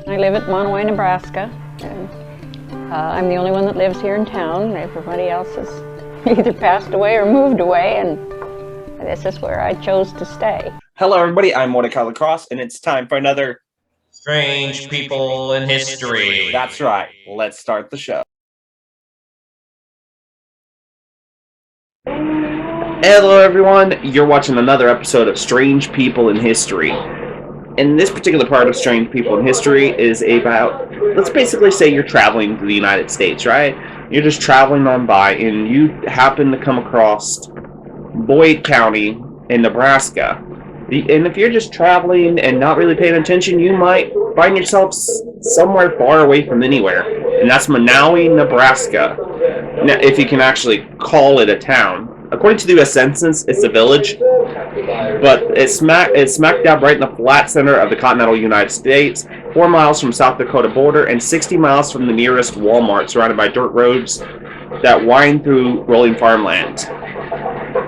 I live at Monowi, Nebraska. And, I'm the only one that lives here in town. Everybody else has either passed away or moved away, and this is where I chose to stay. Hello everybody, I'm Mortika Lacrossee, and it's time for another Strange People in History. That's right, let's start the show. Hello everyone, you're watching another episode of Strange People in History. And this particular part of Strange People in History is about, let's basically say you're traveling to the United States, right? You're just traveling on by and you happen to come across Boyd County in Nebraska. And if you're just traveling and not really paying attention, you might find yourself somewhere far away from anywhere. And that's Monowi, Nebraska. Now, if you can actually call it a town. According to the U.S. Census, it's a village, but it's smack dab right in the flat center of the continental United States, 4 miles from South Dakota border, and 60 miles from the nearest Walmart, surrounded by dirt roads that wind through rolling farmland.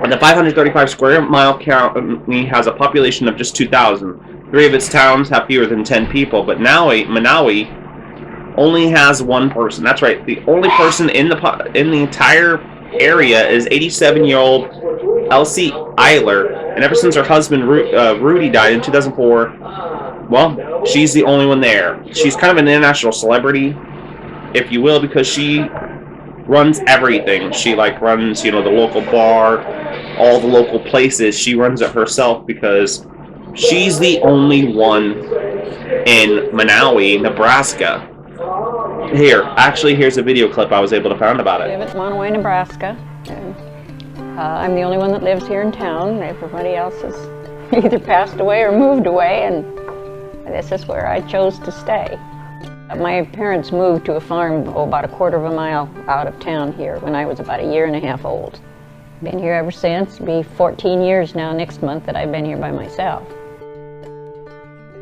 And the 535 square mile county has a population of just 2,000. 3 of its towns have fewer than 10 people, but Monowi only has 1 person. That's right, the only person in the entire area is 87-year-old Elsie Eiler, and ever since her husband Rudy died in 2004, well, she's the only one there. She's kind of an international celebrity, if you will, because she runs everything. She runs, the local bar, all the local places. She runs it herself because she's the only one in Monowi, Nebraska. Here's a video clip I was able to find about it. I live at Monowi, Nebraska. And, I'm the only one that lives here in town. Everybody else has either passed away or moved away, and this is where I chose to stay. My parents moved to a farm about a quarter of a mile out of town here when I was about a year and a half old. Been here ever since. It'll be 14 years now next month that I've been here by myself.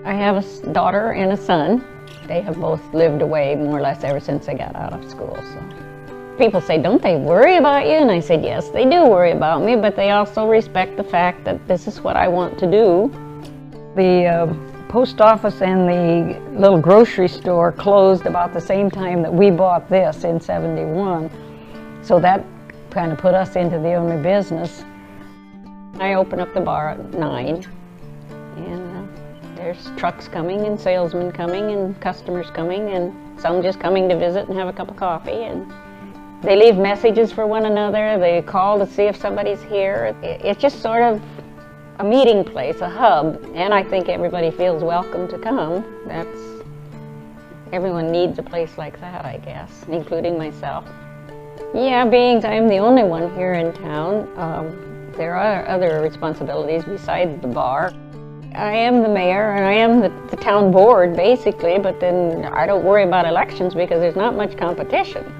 I have a daughter and a son. They have both lived away more or less ever since they got out of school. So people say, don't they worry about you? And I said, yes, they do worry about me, but they also respect the fact that this is what I want to do. The post office and the little grocery store closed about the same time that we bought this in '71. So that kind of put us into the only business. I open up the bar at 9, and there's trucks coming and salesmen coming and customers coming and some just coming to visit and have a cup of coffee, and they leave messages for one another. They call to see if somebody's here. It's just sort of a meeting place, a hub, and I think everybody feels welcome to come. Everyone needs a place like that, I guess, including myself. Yeah, being I'm the only one here in town, there are other responsibilities besides the bar. I am the mayor and I am the town board basically, but then I don't worry about elections because there's not much competition.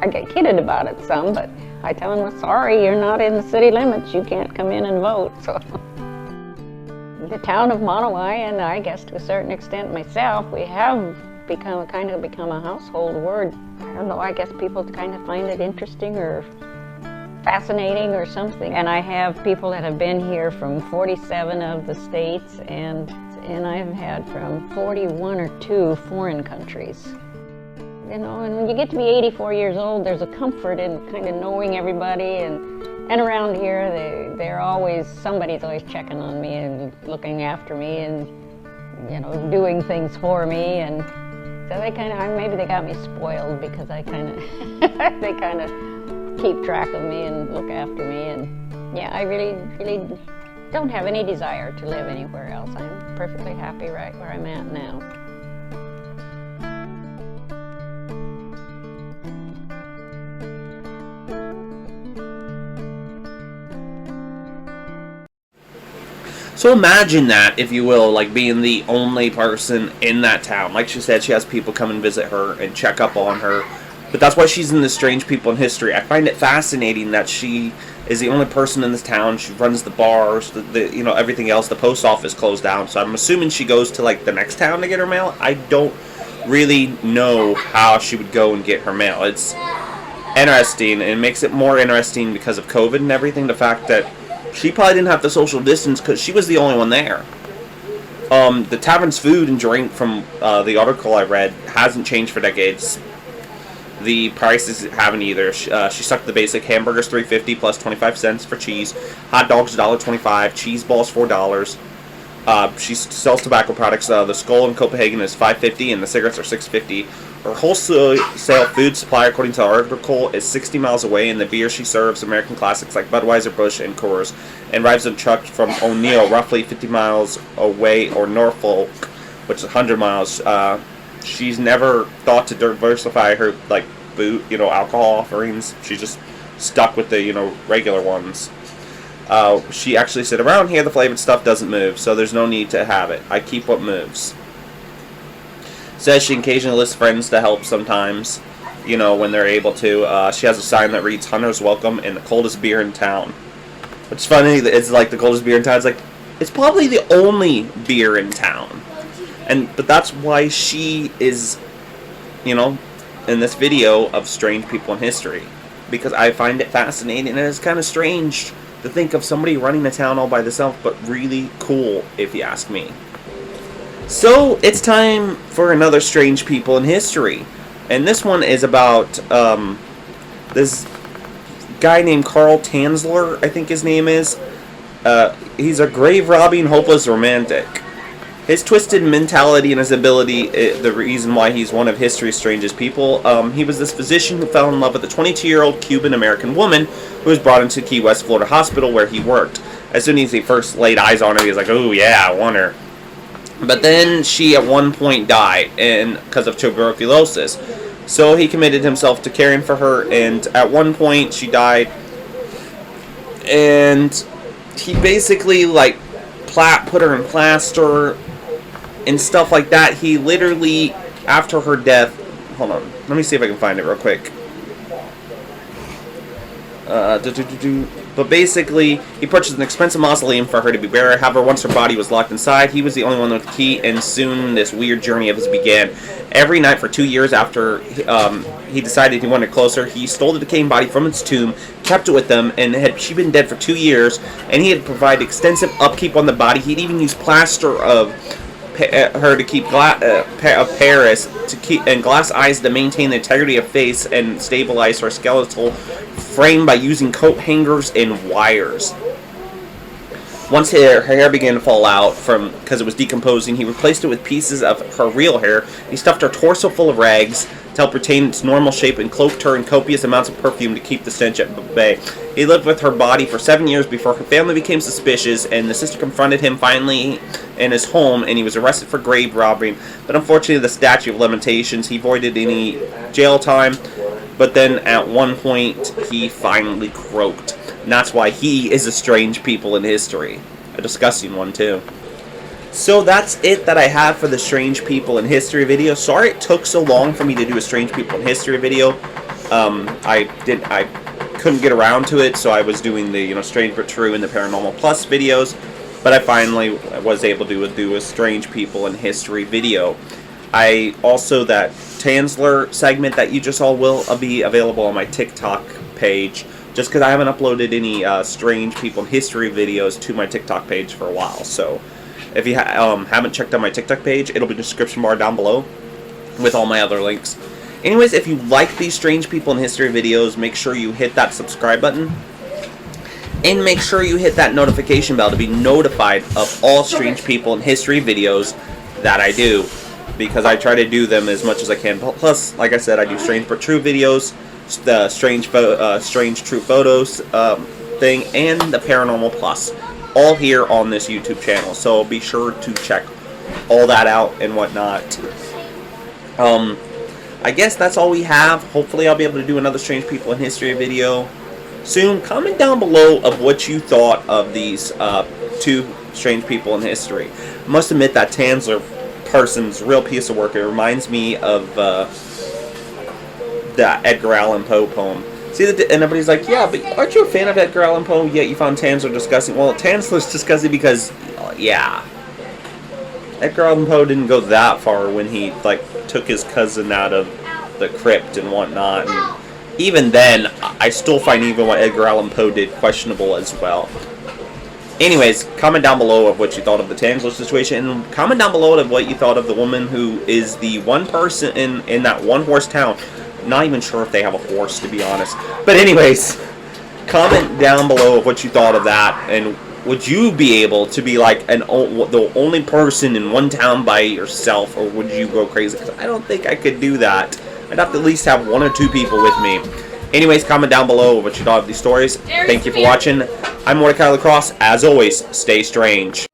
I get kidded about it some, but I tell them, well, sorry, you're not in the city limits, you can't come in and vote. So the town of Monowi, and I guess to a certain extent myself, we have become a household word. I don't know, I guess people kind of find it interesting or fascinating or something. And I have people that have been here from 47 of the states, and I've had from 41 or 2 foreign countries. And when you get to be 84 years old, there's a comfort in kind of knowing everybody, and around here, somebody's always checking on me and looking after me and, doing things for me. And so maybe they got me spoiled because they kind of keep track of me and look after me. And yeah, I really, really don't have any desire to live anywhere else. I'm perfectly happy right where I'm at now. So imagine that, if you will, being the only person in that town. Like she said, she has people come and visit her and check up on her. But that's why she's in the Strange People in History. I find it fascinating that she is the only person in this town. She runs the bars, everything else. The post office closed down, so I'm assuming she goes to the next town to get her mail. I don't really know how she would go and get her mail. It's interesting, and it makes it more interesting because of COVID and everything. The fact that she probably didn't have the social distance because she was the only one there. The tavern's food and drink from the article I read hasn't changed for decades. The prices haven't either. She stuck the basic hamburgers $3.50 plus 25 cents for cheese. Hot dogs $1.25. Cheese balls $4. She sells tobacco products. The Skull in Copenhagen is $5.50 and the cigarettes are $6.50. Her wholesale food supply, according to the article, is 60 miles away, and the beer she serves, American classics like Budweiser, Busch, and Coors, and arrives in trucks from O'Neill, roughly 50 miles away, or Norfolk, which is 100 miles. She's never thought to diversify her alcohol offerings. She's just stuck with the regular ones. She actually said, around here the flavored stuff doesn't move, so there's no need to have it. I keep what moves. Says she occasionally lists friends to help sometimes, when they're able to. She has a sign that reads Hunter's Welcome and the coldest beer in town. Which is funny, it's like the coldest beer in town. It's like, it's probably the only beer in town. But that's why she is, in this video of strange people in history. Because I find it fascinating, and it's kind of strange to think of somebody running a town all by themselves, but really cool, if you ask me. So, it's time for another strange people in history. And this one is about this guy named Carl Tanzler, I think his name is. He's a grave-robbing, hopeless romantic. His twisted mentality and his ability, the reason why he's one of history's strangest people. He was this physician who fell in love with a 22-year-old Cuban-American woman who was brought into Key West, Florida hospital where he worked. As soon as he first laid eyes on her, he was like, oh yeah, I want her. But then she at one point died because of tuberculosis. So he committed himself to caring for her, and at one point she died. And he basically put her in plaster and stuff like that. He literally, after her death, hold on, let me see if I can find it real quick. But basically, he purchased an expensive mausoleum for her to be buried. However, once her body was locked inside, he was the only one with the key, and soon this weird journey of his began. Every night for 2 years after he decided he wanted closer, he stole the decaying body from its tomb, kept it with him, and she'd been dead for 2 years, and he had provided extensive upkeep on the body. He'd even used plaster of her to keep Paris to keep and glass eyes to maintain the integrity of face and stabilize her skeletal frame by using coat hangers and wires. Once her hair began to fall out because it was decomposing, he replaced it with pieces of her real hair. He stuffed her torso full of rags to help retain its normal shape and cloaked her in copious amounts of perfume to keep the stench at bay. He lived with her body for 7 years before her family became suspicious, and the sister confronted him finally in his home, and he was arrested for grave robbing. But unfortunately, the statute of limitations, he avoided any jail time. But then at one point, he finally croaked. And that's why he is a strange people in history. A disgusting one, too. So that's it that I have for the strange people in history video. Sorry it took so long for me to do a strange people in history video. I couldn't get around to it, so I was doing the Strange but True and the Paranormal Plus videos. But I finally was able to do a strange people in history video. That Tanzler segment that you just saw will be available on my TikTok page, just because I haven't uploaded any strange people in history videos to my TikTok page for a while. So if you haven't checked out my TikTok page, it'll be in the description bar down below with all my other links. Anyways, if you like these strange people in history videos, make sure you hit that subscribe button. And make sure you hit that notification bell to be notified of all strange people in history videos that I do, because I try to do them as much as I can. Plus, like I said, I do strange but true videos, the strange true photos thing, and the Paranormal Plus, all here on this YouTube channel. So be sure to check all that out and whatnot. I guess that's all we have. Hopefully I'll be able to do another strange people in history video soon. Comment down below of what you thought of these two strange people in history. I must admit that Tanzler person's a real piece of work. It reminds me of the Edgar Allan Poe poem. See, and everybody's like, yeah, but aren't you a fan of Edgar Allan Poe? Yet you found Tanzler disgusting. Well, Tanzler's disgusting because, yeah, Edgar Allan Poe didn't go that far when he took his cousin out of the crypt and whatnot. And even then, I still find even what Edgar Allan Poe did questionable as well. Anyways, comment down below of what you thought of the Tanzler situation, and comment down below of what you thought of the woman who is the one person in that one-horse town. Not even sure if they have a horse, to be honest. But anyways, comment down below of what you thought of that, and would you be able to be like the only person in one town by yourself, or would you go crazy? Because I don't think I could do that. I'd have to at least have 1 or 2 people with me. Anyways, comment down below what you thought of these stories. Thank you for watching. I'm Mortika Lacrossee. As always, stay strange.